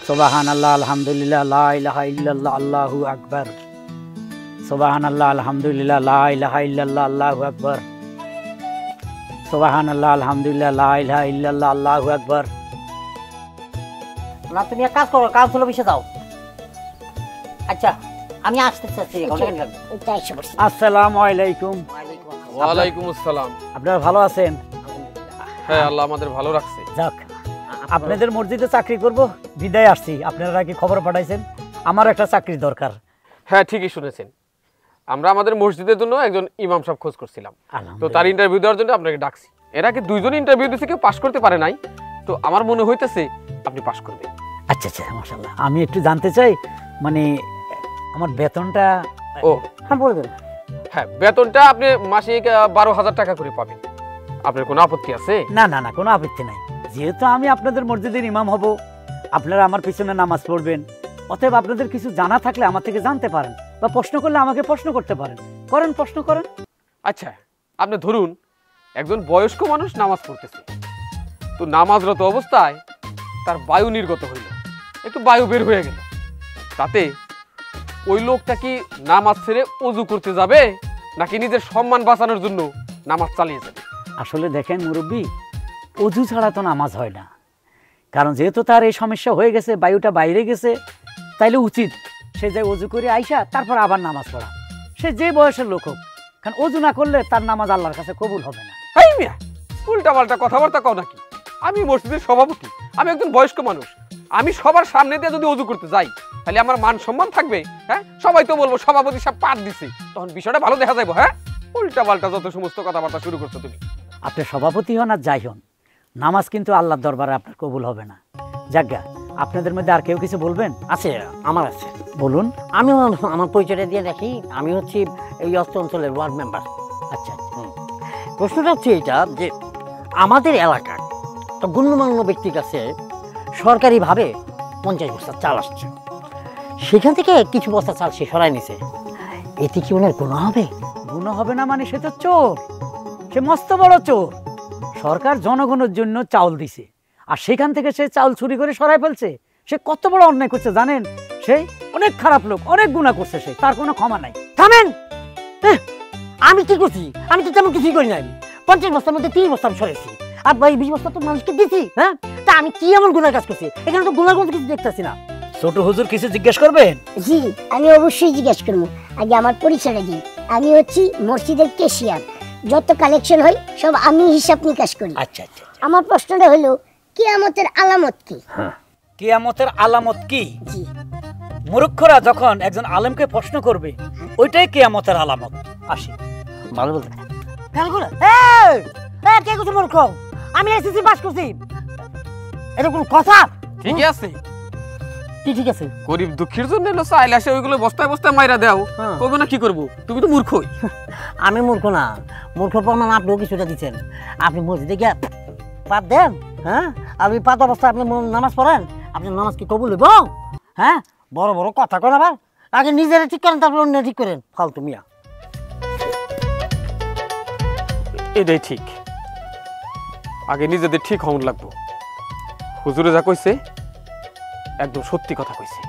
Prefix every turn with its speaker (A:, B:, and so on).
A: সুবহানাল্লাহ আলহামদুলিল্লাহ লা ইলাহা ইল্লাল্লাহ আল্লাহু আকবার। সুবহানাল্লাহ আলহামদুলিল্লাহ লা ইলাহা ইল্লাল্লাহ আল্লাহু আকবার। সুবহানাল্লাহ আলহামদুলিল্লাহ লা ইলাহা ইল্লাল্লাহ আল্লাহু আকবার।
B: না তুমি এক কাজ করো, কাউন্সিল অফিসে যাও। আচ্ছা আমি আসতে চাচ্ছি।
A: আসসালামু আলাইকুম।
C: ওয়ালাইকুম আসসালাম।
A: আপনারা ভালো আছেন?
C: হ্যাঁ, আল্লাহ আমাদের ভালো রাখছে।
A: যাক, আপনাদের মসজিদে চাকরি করব বিদায় আসছি। আপনারা কি খবর পাঠাইছেন? আমার একটা চাকরির দরকার।
C: হ্যাঁ, ঠিকই শুনেছেন। আমরা আমাদের মসজিদের জন্য একজন ইমাম সাহেব খোঁজ করছিলাম, তো তার ইন্টারভিউ দেওয়ার জন্য আপনাকে ডাকছি। এর আগে দুইজন ইন্টারভিউ দিয়েছে, কেউ পাশ করতে পারে নাই, তো আমার মনে হইতেছে আপনি পাশ করবেন।
A: আচ্ছা আচ্ছা, মাশাআল্লাহ। আমি একটু জানতে চাই, মানে আমার বেতনটা।
C: ও
B: হ্যাঁ বলবেন।
C: হ্যাঁ, বেতনটা আপনি মাসিক 12,000 টাকা করে পাবেন। আপনার কোনো আপত্তি আছে?
A: না না না, কোনো আপত্তি নাই। যেহেতু আমি আপনাদের মসজিদের ইমাম হব, আপনারা আমার পিছনে নামাজ পড়বেন, অতএব আপনাদের কিছু জানা থাকলে আমার থেকে জানতে পারেন, বা প্রশ্ন করলে আমাকে প্রশ্ন করতে পারেন। করেন, প্রশ্ন করেন।
C: আচ্ছা, আপনি ধরুন একজন বয়স্ক মানুষ নামাজ পড়তেছে, তো নামাজরত অবস্থায় তার বায়ু নির্গত হইল, একটু বায়ু বের হয়ে গেল, তাতে ওই লোকটা কি নামাজ ছেড়ে ওযু করতে যাবে, নাকি নিজের সম্মান বাঁচানোর জন্য নামাজ চালিয়ে যাবে?
A: আসলে দেখেন মুরব্বী, অজু ছাড়া তো নামাজ হয় না। কারণ যেহেতু তার এই সমস্যা হয়ে গেছে, বায়ুটা বাইরে গেছে, তাইলে উচিত সে যায় অজু করে আইসা তারপর আবার নামাজ পড়া, সে যে বয়সের লোক হোক। কারণ অজু না করলে তার নামাজ আল্লাহর কাছে কবুল হবে না।
C: এই মিয়া, উল্টা পাল্টা কথাবার্তা কও নাকি? আমি মসজিদের সভাপতি, আমি একজন বয়স্ক মানুষ, আমি সবার সামনে দিয়ে যদি অজু করতে যাই তাহলে আমার মান সম্মান থাকবে? হ্যাঁ, সবাই তো বলবো সভাপতি সাহেব পাঠ দিছে, তখন বিষয়টা ভালো দেখা যাবে। হ্যাঁ, উল্টা পাল্টা যত সমস্ত কথাবার্তা শুরু করছো তুমি।
A: আপনি সভাপতি হন আর যাই হন, নামাজ কিন্তু আল্লাহর দরবারে আপনার কবুল হবে না। যাজ্ঞা, আপনাদের মধ্যে আর কেউ কিছু বলবেন?
B: আছে, আমার আছে।
A: বলুন।
B: আমি আমার পরিচয়টা দিয়ে রাখি, আমি হচ্ছি এই অস্ত অঞ্চলের ওয়ার্ড মেম্বার।
A: আচ্ছা আচ্ছা।
B: প্রশ্নটা হচ্ছে এটা যে আমাদের এলাকার তো গণ্যমান্য ব্যক্তির কাছে সরকারিভাবে 50 বস্তা চাল আসছে, সেখান থেকে কিছু বস্তা চাল সে সরাই নিছে, এতে কি ওনার গুনাহ হবে?
A: গুনাহ হবে না মানে? সে তো চোর, সে মস্ত বড় চোর। সরকার জনগণের জন্য চাউল দিছে, আর সেখান থেকে সে চাউল চুরি করে সরাই ফেলছে। সে কত বড় অন্যায় করছে জানেন? সে অনেক খারাপ লোক, অনেক গুনাহ করছে, সে তার কোনো ক্ষমা নাই।
B: থামেন! আমি কি করছি? আমি তো তেমন কিছুই করি নাই। 50 বস্তার মধ্যে 30 বস্তা আমি সরেছি, আর 20 বস্তা তো মানুষকে দিছি। হ্যাঁ, তা আমি কি এমন গুনার কাজ করছি? এখানে তো গুনার কোনো কিছু দেখতেছি না।
A: ছোট হুজুর কিছু জিজ্ঞেস করবেন?
D: জি, আমি অবশ্যই জিজ্ঞেস করবো। আগে আমার পরিচয়টা দিই। আমি হচ্ছি মসজিদের ক্যাশিয়ার, যত কালেকশন হয় সব আমি হিসাব নিকাশ করি।
A: আচ্ছা আচ্ছা।
D: আমার প্রশ্নটা হলো, কিয়ামতের আলামত কি?
A: কিয়ামতের আলামত কি?
D: জি।
A: মূর্খরা যখন একজন আলেমকে প্রশ্ন করবে, ওইটাই কিয়ামতের আলামত। আসি।
B: ভালো বলতে কে কিছু মূর্খ? আমি এসএসসি পাস করছি, এটা কোন কথা?
C: ঠিকই আছে,
B: কি ঠিক আছে?
C: গরিব দুঃখীর জন্য এলো চাইল আসে, ওইগুলো বস্তায় বস্তায় মাইরা দাও, করবো না কি করবো? তুমি তো মূর্খই।
B: আমি মূর্খ না, মূর্খ প্রমাণ আপনিও কিছুটা দিচ্ছেন। আপনি মসজিদে গিয়ে পাত দেন, হ্যাঁ, আর ওই পাত অবস্থায় আপনি নামাজ পড়েন, আপনার নামাজ কি কবুল হইব? হ্যাঁ, বড় বড় কথা কন আবার। আগে নিজেরা ঠিক করেন, তারপর অন্য ঠিক করেন। ফালতু মিয়া।
C: এটাই ঠিক, আগে নিজেদের ঠিক হওয়া লাগবো। হুজুরে যা কইছে একদম সত্যি কথা কইছে।